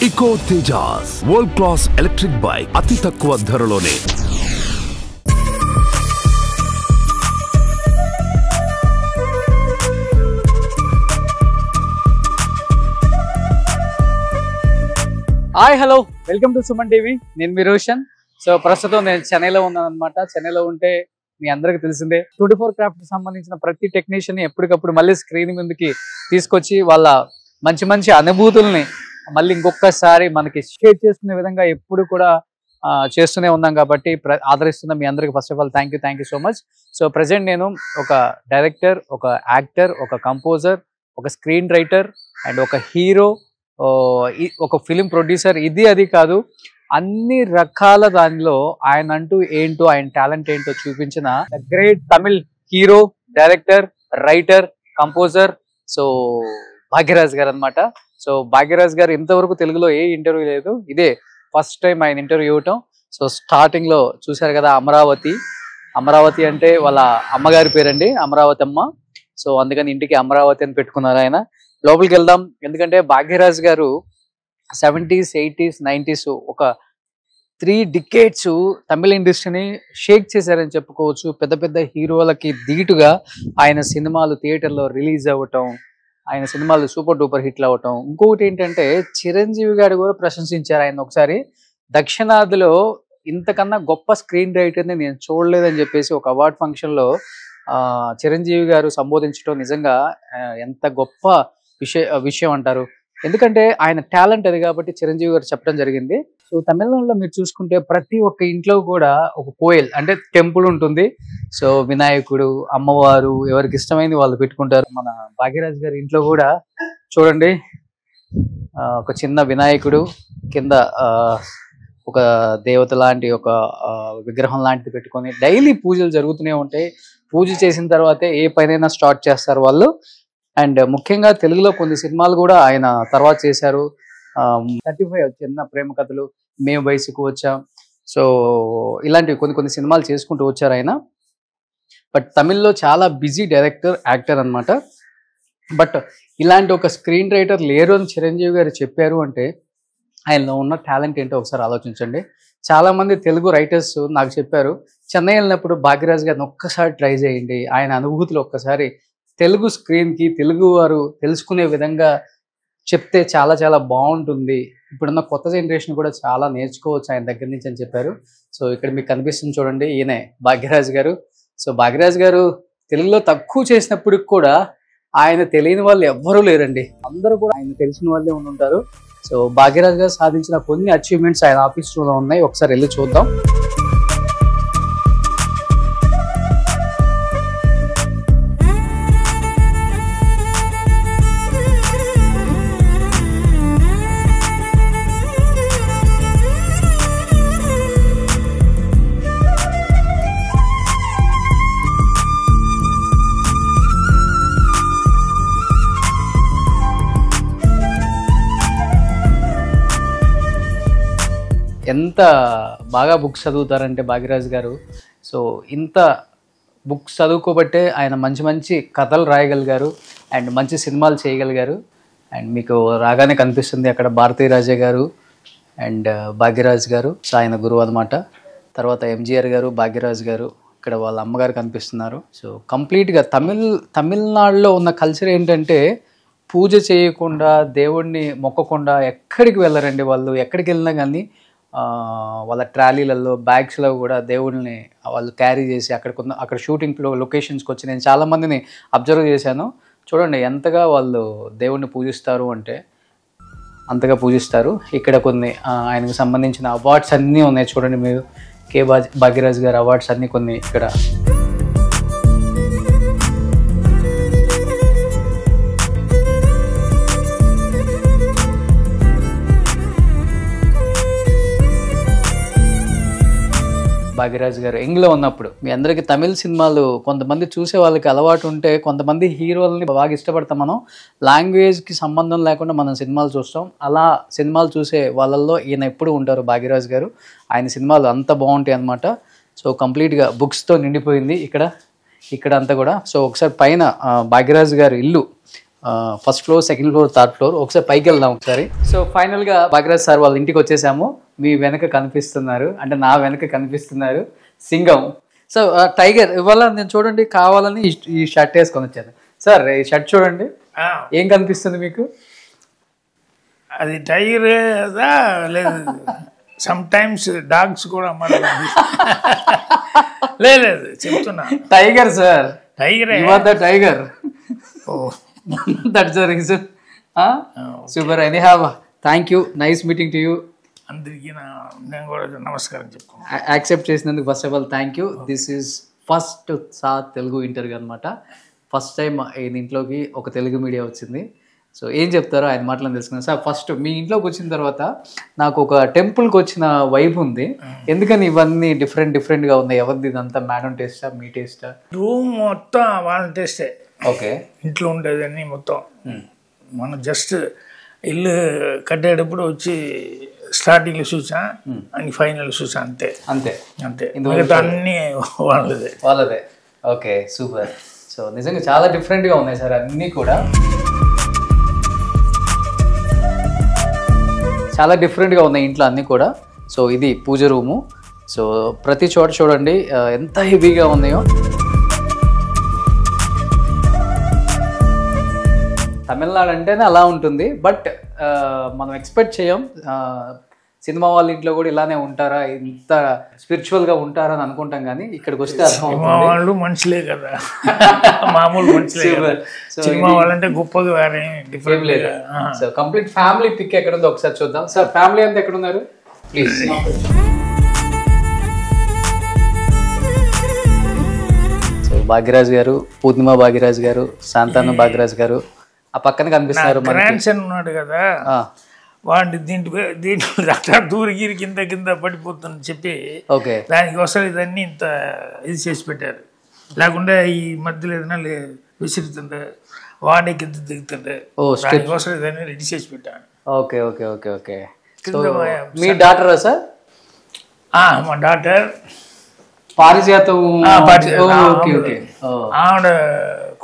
Eco Tejas world class electric bike అతి తక్కువ ధరలోనే. Hi hello welcome to Suman TV. నేను మీ రోషన్. సో ప్రస్తుతం నేను చెన్నైలో ఉన్నాను అనమాట. చెన్నైలో ఉంటే మీ అందరికి తెలిసిందే 24 క్రాఫ్ట్ సంబంధించిన ప్రతి టెక్నీషియన్ ఎప్పటికప్పుడు మళ్ళీ స్క్రీన్ ముందుకి తీసుకొచ్చి వాళ్ళ మంచి మంచి అనుభూతుల్ని మళ్ళీ ఇంకొకసారి మనకి షేర్ చేసుకునే విధంగా ఎప్పుడు కూడా చేస్తూనే ఉన్నాం కాబట్టి ఆదరిస్తున్న మీ అందరికి first of all thank you so much. So present నేను ఒక డైరెక్టర్, ఒక యాక్టర్, ఒక కంపోజర్, ఒక స్క్రీన్ రైటర్ అండ్ ఒక హీరో, ఒక ఫిలిం ప్రొడ్యూసర్, అది కాదు అన్ని రకాల దానిలో ఆయన అంటూ ఏంటో, ఆయన టాలెంట్ ఏంటో చూపించిన great Tamil hero, director, writer, composer so Bhagyaraj గారు అనమాట. సో భాగ్యరాజ్ గారు ఇంతవరకు తెలుగులో ఏ ఇంటర్వ్యూ లేదు, ఇదే ఫస్ట్ టైం ఆయన ఇంటర్వ్యూ ఇవ్వటం. సో స్టార్టింగ్ లో చూశారు కదా అమరావతి అంటే వాళ్ళ అమ్మగారి పేరండి, అమరావతి అమ్మ. సో అందుకని ఇంటికి అమరావతి అని పెట్టుకున్నారు ఆయన. లోపలికి వెళ్దాం, ఎందుకంటే భాగ్యరాజ్ గారు 70s, 80s, 90s ఒక 3 decades తమిళ ఇండస్ట్రీని షేక్ చేశారని చెప్పుకోవచ్చు. పెద్ద పెద్ద హీరోలకి ధీటుగా ఆయన సినిమాలు థియేటర్లో రిలీజ్ అవ్వటం, ఆయన సినిమాలు సూపర్ డూపర్ హిట్లు అవ్వటం. ఇంకొకటి ఏంటంటే చిరంజీవి గారు కూడా ప్రశంసించారు ఆయన ఒకసారి. దక్షిణాదిలో ఇంతకన్నా గొప్ప స్క్రీన్ రైటర్ని నేను చూడలేదని చెప్పేసి ఒక అవార్డ్ ఫంక్షన్లో చిరంజీవి గారు సంబోధించడం నిజంగా ఎంత గొప్ప విషయం అంటారు. ఎందుకంటే ఆయన టాలెంట్ అది కాబట్టి చిరంజీవి గారు చెప్పడం జరిగింది. సో తమిళనాడులో మీరు చూసుకుంటే ప్రతి ఒక్క ఇంట్లో కూడా ఒక కోయిల్ అంటే టెంపుల్ ఉంటుంది. సో వినాయకుడు, అమ్మవారు ఎవరికి ఇష్టమైంది వాళ్ళు పెట్టుకుంటారు. మన భాగ్యరాజ్ గారి ఇంట్లో కూడా చూడండి ఒక చిన్న వినాయకుడు, కింద ఒక దేవత లాంటి ఒక విగ్రహం లాంటిది పెట్టుకొని డైలీ పూజలు జరుగుతూనే ఉంటాయి. పూజ చేసిన తర్వాతే ఏ పనైనా స్టార్ట్ చేస్తారు వాళ్ళు. అండ్ ముఖ్యంగా తెలుగులో కొన్ని సినిమాలు కూడా ఆయన తర్వాత చేశారు. 35 చిన్న ప్రేమ కథలు, మేము వయసుకు వచ్చాం. సో ఇలాంటివి కొన్ని సినిమాలు చేసుకుంటూ వచ్చారు ఆయన. బట్ తమిళ్లో చాలా బిజీ డైరెక్టర్, యాక్టర్ అనమాట. బట్ ఇలాంటి ఒక స్క్రీన్ రైటర్ లేరు అని చిరంజీవి గారు చెప్పారు అంటే ఆయనలో ఉన్న టాలెంట్ ఏంటో ఒకసారి ఆలోచించండి. చాలా మంది తెలుగు రైటర్స్ నాకు చెప్పారు, చెన్నై వెళ్ళినప్పుడు భాగ్యరాజ్ గారిని ఒక్కసారి ట్రై చేయండి, ఆయన అనుభూతులు ఒక్కసారి తెలుగు స్క్రీన్కి తెలుగు వారు తెలుసుకునే విధంగా చెప్తే చాలా చాలా బాగుంటుంది, ఇప్పుడున్న కొత్త జనరేషన్ కూడా చాలా నేర్చుకోవచ్చు ఆయన దగ్గర నుంచి అని చెప్పారు. సో ఇక్కడ మీకు కనిపిస్తుంది చూడండి, ఈయనే భాగ్యరాజ్ గారు. సో భాగ్యరాజ్ గారు తెలుగులో తక్కువ చేసినప్పటికి కూడా ఆయన తెలియని వాళ్ళు ఎవ్వరూ లేరండి, అందరూ కూడా ఆయన తెలిసిన వాళ్ళే ఉంటారు. సో భాగ్యరాజ్ గారు సాధించిన కొన్ని అచీవ్మెంట్స్ ఆయన ఆఫీస్ రూమ్లో ఉన్నాయి, ఒకసారి వెళ్ళి చూద్దాం. ఎంత బాగా బుక్స్ చదువుతారంటే భాగ్యరాజ్ గారు. సో ఇంత బుక్స్ చదువుకోబట్టే ఆయన మంచి మంచి కథలు రాయగలిగారు అండ్ మంచి సినిమాలు చేయగలిగారు. అండ్ మీకు రాగానే కనిపిస్తుంది అక్కడ భారతీ రాజా గారు అండ్ భాగ్యరాజ్ గారు, సో ఆయన గురువు అనమాట. తర్వాత ఎంజీఆర్ గారు, భాగ్యరాజ్ గారు, ఇక్కడ వాళ్ళ అమ్మగారు కనిపిస్తున్నారు. సో కంప్లీట్గా తమిళనాడులో ఉన్న కల్చర్ ఏంటంటే పూజ చేయకుండా, దేవుడిని మొక్కకుండా ఎక్కడికి వెళ్ళరండి వాళ్ళు. ఎక్కడికి వెళ్ళినా కానీ వాళ్ళ ట్రాలీలలో, బ్యాగ్స్లో కూడా దేవుళ్ళని వాళ్ళు క్యారీ చేసి అక్కడ షూటింగ్ లొకేషన్స్కి వచ్చి నేను చాలామందిని అబ్జర్వ్ చేశాను. చూడండి ఎంతగా వాళ్ళు దేవుడిని పూజిస్తారు అంటే అంతగా పూజిస్తారు. ఇక్కడ కొన్ని ఆయనకు సంబంధించిన అవార్డ్స్ అన్నీ ఉన్నాయి చూడండి మీరు. భాగ్యరాజ్ గారు అవార్డ్స్ అన్నీ కొన్ని ఇక్కడ. భాగ్యరాజ్ గారు యంగ్లో ఉన్నప్పుడు మీ అందరికీ తమిళ సినిమాలు కొంతమంది చూసే వాళ్ళకి అలవాటు ఉంటే, కొంతమంది హీరోలని బాగా ఇష్టపడతాం. మనం లాంగ్వేజ్కి సంబంధం లేకుండా మనం సినిమాలు చూస్తాం. అలా సినిమాలు చూసే వాళ్ళల్లో ఈయన ఎప్పుడు ఉంటారు భాగ్యరాజ్ గారు. ఆయన సినిమాలు అంత బాగుంటాయి అన్నమాట. సో కంప్లీట్గా బుక్స్తో నిండిపోయింది ఇక్కడ అంతా కూడా. సో ఒకసారి పైన భాగ్యరాజ్ గారు ఇల్లు first floor, second floor, third floor. ఒకసారి పైకి వెళ్దాం ఒకసారి. సో ఫైనల్ గా భాగ్యరాజ్ సార్ వాళ్ళ ఇంటికి వచ్చేసాము. మీ వెనక కనిపిస్తున్నారు, అంటే నా వెనక కనిపిస్తున్నారు సింగం. సో టైగర్ ఇవాళ నేను చూడండి కావాలని ఈ షర్ట్ వేసుకొని వచ్చాను. సార్ ఈ షర్ట్ చూడండి, ఏం కనిపిస్తుంది మీకు? అది టైగర్ లేదు, సమ్ టైమ్స్ డాగ్స్ కూడా లేదు చెప్తున్నా. Tiger sir, tiger tiger. That's the reason. Super. Anyhow thank you, nice meeting to you. అందరికీ నేను కూడా నమస్కారం చెప్పుకున్నాను. యాక్సెప్ట్ చేసినందుకు first of all thank you. This is first Telugu interview అనమాట. ఫస్ట్ టైం ఈయన ఇంట్లోకి ఒక తెలుగు మీడియా వచ్చింది. సో ఏం చెప్తారో ఆయన మాటలను తెలుసుకున్నాను. సార్ ఫస్ట్ మీ ఇంట్లోకి వచ్చిన తర్వాత నాకు ఒక టెంపుల్కి వచ్చిన వైబ్ ఉంది. ఎందుకని ఇవన్నీ డిఫరెంట్గా ఉన్నాయి? ఎవరిది ఇదంతా? మేడం టేస్టా, మీ టేస్టా? రూమ్ మొత్తం వాళ్ళ టేస్టే. ఓకే. ఇంట్లో ఉండేదన్నీ మొత్తం మనం జస్ట్ ఇల్లు కట్టేటప్పుడు వచ్చి స్టార్టింగ్లో చూసా అని ఫైనల్ చూసా, అంతే అంతే అంతే. మిగతా అన్నీ వాళ్ళదే. Okay super. సో నిజంగా చాలా డిఫరెంట్గా ఉన్నాయి సార్ అన్నీ కూడా, చాలా డిఫరెంట్గా ఉన్నాయి ఇంట్లో అన్నీ కూడా. సో ఇది పూజ రూము. సో ప్రతి చోట చూడండి ఎంత హెవీగా ఉన్నాయో. తమిళనాడు అంటేనే అలా ఉంటుంది, బట్ మనం ఎక్స్పెక్ట్ చేయం సినిమా వాళ్ళ ఇంట్లో కూడా ఇలానే ఉంటారా, ఇంత స్పిరిచువల్ గా ఉంటారా అని అనుకుంటాం, కానీ ఇక్కడికి వస్తే వాళ్ళు మనుషులే కదా, మామూలు మనుషులే. సినిమా వాళ్ళంటే గొప్పగా వేరే డిఫరెంట్ లేదు. సో కంప్లీట్ ఫ్యామిలీ పిక్ ఎక్కడ ఉందో ఒకసారి చూద్దాం. సార్ ఫ్యామిలీ అంతా ఎక్కడ ఉన్నారు ప్లీజ్? సో భాగ్యరాజ్ గారు, పూర్ణిమ భాగ్యరాజ్ గారు, శాంతాను భాగ్యరాజ్ గారు ఆ పక్కన కనిపిస్తున్నారు. ఉన్నాడు కదా వాడి దీంట్లో దూరిగిరి కింద పడిపోతుందని చెప్పి దానికి వసలు ఇదన్నీ ఇంత ఇది చేసి పెట్టారు. లేకుండా ఈ మధ్యలో ఏదైనా విసిరుతుండే వాడే కింద దిగుతుండే, దానికి వసలు ఇదన్నీ రెడీ చేసి పెట్టాను. Okay okay okay okay. మీ డాటరా సార్? మా డాటర్ పారిజాతం ఆవిడ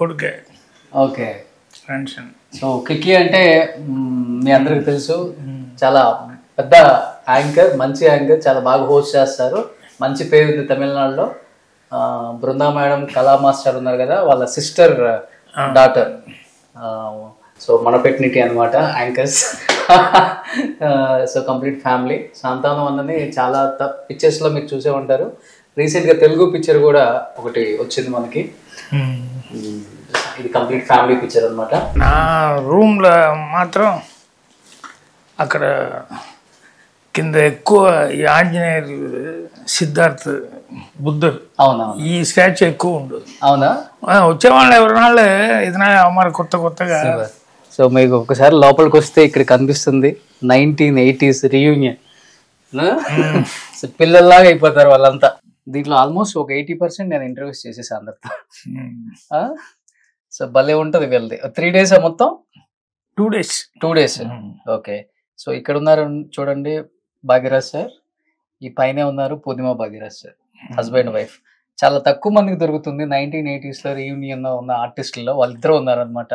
కొడుకే. ఓకే. సో కిక్కీ అంటే మీ అందరికి తెలుసు, చాలా పెద్ద యాంకర్, మంచి యాంకర్, చాలా బాగా హోస్ట్ చేస్తారు, మంచి పేరు ఉంది తమిళనాడులో. బృందా మేడం, కళా మాస్టర్ ఉన్నారు కదా, వాళ్ళ సిస్టర్ డాటర్. సో మన పెట్టినట్టు అనమాట యాంకర్స్. So complete family. సంతానం అన్నది చాలా పిక్చర్స్లో మీరు చూసే ఉంటారు. రీసెంట్గా తెలుగు పిక్చర్ కూడా ఒకటి వచ్చింది మనకి. ఇది కంప్లీట్ ఫ్యామిలీ పిక్చర్ అనమాట. నా రూమ్లో మాత్రం అక్కడ కింద ఎక్కువ ఈ ఆంజనేయులు, సిద్ధార్థ్, బుద్ధుడు, అవునా, ఈ స్టాచ్యూ ఎక్కువ ఉండదు. అవునా? వచ్చేవాళ్ళు ఎవరినాళ్ళు ఏదైనా మరి కొత్తగా. సో మీకు ఒకసారి లోపలికి వస్తే ఇక్కడ కనిపిస్తుంది 1980s రీయూనియన్. సో పిల్లల్లాగా అయిపోతారు వాళ్ళంతా. దీంట్లో ఆల్మోస్ట్ ఒక 80% నేను ఇంటర్వ్యూస్ చేసేసాను అందరితో. సో భలే ఉంటుంది వీళ్ళది. 3 days మొత్తం? 2 days. 2 days. ఓకే. సో ఇక్కడ ఉన్నారు చూడండి భాగ్యరాజ్ సార్, ఈ పైనే ఉన్నారు పూర్ణిమ భాగ్యరాజ్ సార్, హస్బెండ్ వైఫ్. చాలా తక్కువ మందికి దొరుకుతుంది 1980s లో రీయూనియన్ లో ఉన్న ఆర్టిస్టుల్లో వాళ్ళిద్దరూ ఉన్నారు అనమాట.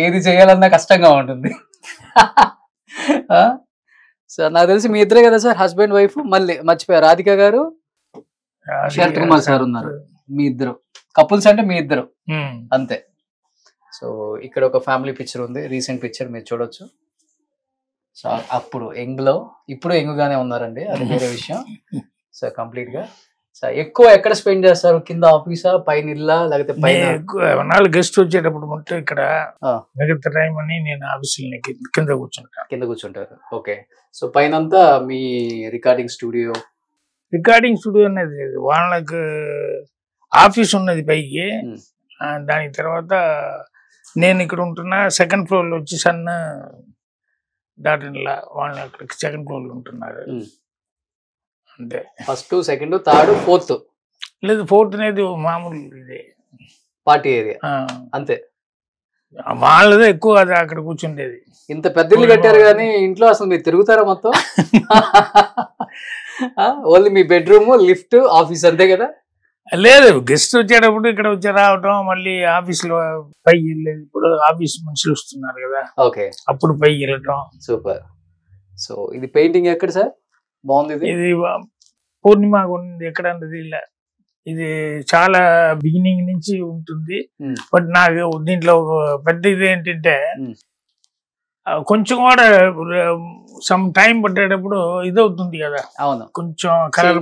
ఏది చేయాలన్నా కష్టంగా ఉంటుంది. సో నాకు తెలిసి మీ ఇద్దరే కదా సార్ హస్బెండ్ వైఫ్? మళ్ళీ మర్చిపోయారు రాధిక గారు, శరత్ కుమార్ సార్ ఉన్నారు. మీ ఇద్దరు కపుల్స్ అంటే మీ ఇద్దరు అంతే. సో ఇక్కడ ఒక ఫ్యామిలీ పిక్చర్ ఉంది, రీసెంట్ పిక్చర్ మీరు చూడొచ్చు. సో అప్పుడు యంగ్ లో, ఇప్పుడు యంగ్ గానే ఉన్నారండి, అది వేరే విషయం. సో కంప్లీట్ గా. సో ఎక్కువ ఎక్కడ స్పెండ్ చేస్తారు? కింద ఆఫీసా, పైన ఇల్లా, లేకపోతే పైన గెస్ట్ వచ్చేటప్పుడు మొత్తం ఇక్కడ, మిగతా టైం అని నేను ఆఫీసులో కింద కూర్చుంటారు. ఓకే. సో పైన అంతా మీ రికార్డింగ్ స్టూడియో అనేది వాళ్ళకి ఆఫీస్ ఉన్నది పైకి. దాని తర్వాత నేను ఇక్కడ ఉంటున్నా, సెకండ్ ఫ్లోర్ లో వచ్చి సన్న డాటర్లా వాళ్ళు అక్కడికి సెకండ్ ఫ్లోర్ లో ఉంటున్నారు అంతే. ఫస్ట్, సెకండ్, థర్డ్, ఫోర్త్ లేదు, ఫోర్త్ అనేది మామూలు ఇదే పార్టీ ఏరియా అంతే. వాళ్ళదే ఎక్కువ అది అక్కడ కూర్చుండేది. ఇంత పెద్ద ఇల్లు కట్టారు కానీ ఇంట్లో అసలు మీరు తిరుగుతారా మొత్తం? ఓన్లీ మీ బెడ్రూమ్, లిఫ్ట్, ఆఫీస్ అంతే కదా? లేదు, గెస్ట్ వచ్చేటప్పుడు ఇక్కడ వచ్చి రావటం, మళ్ళీ ఆఫీస్లో పైకి వెళ్ళేది. ఇప్పుడు ఆఫీస్ మనుషులు వస్తున్నారు కదా, ఓకే, అప్పుడు పైకి వెళ్ళటం. సూపర్. సో ఇది పెయింటింగ్ ఎక్కడ సార్? బాగుంది. ఇది పూర్ణిమ ఉంది ఎక్కడన్నది ఇలా. ఇది చాలా బిగినింగ్ నుంచి ఉంటుంది. బట్ నాకు దీంట్లో పెద్ద ఇది ఏంటంటే కొంచెం కూడా సమ్ టైం పట్టేటప్పుడు ఇదవుతుంది కదా, అవును, కొంచెం కలర్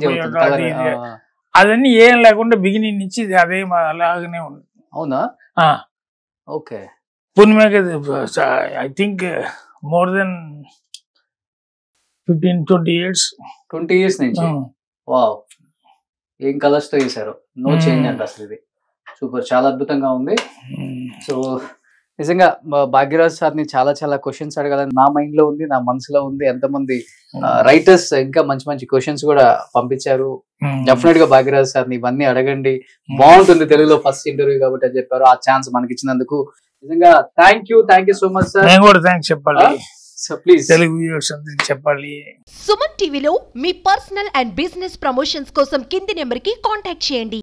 అదన్నీ ఏం లేకుండా బిగినింగ్ నుంచి ఇది అదే అలాగనే ఉంది. అవునా? ఓకే. పూర్ణిమకి I think more than 15-20 years. 20 years నుంచి. వావ్, ఏం కలర్స్ తో వేసారు, నో చేంజ్ అంట అసలు. ఇది సూపర్, చాలా అద్భుతంగా ఉంది. సో నిజంగా భాగ్యరాజ్ సార్ని చాలా చాలా క్వశ్చన్స్ అడగాలని నా మైండ్ లో ఉంది, నా మనసులో ఉంది. ఎంతమంది రైటర్స్ ఇంకా మంచి మంచి క్వశ్చన్స్ కూడా పంపించారు. డెఫినెట్ గా భాగ్యరాజ్ సార్ని ఇవన్నీ అడగండి, బాగుంటుంది. తెలుగులో ఫస్ట్ ఇంటర్వ్యూ కాబట్టి అని చెప్పారు. ఆ ఛాన్స్ మనకి ఇచ్చినందుకు నిజంగా thank you so much sir. నేను కూడా థ్యాంక్స్ చెప్పాలి. సో ప్లీజ్ తెలుగు వ్యూవర్స్ అందరికి చెప్పాలి. సుమన్ టీవీలో మీ పర్సనల్ అండ్ బిజినెస్ ప్రమోషన్స్ కోసం కింది నెంబర్ కి కాంటాక్ట్ చేయండి.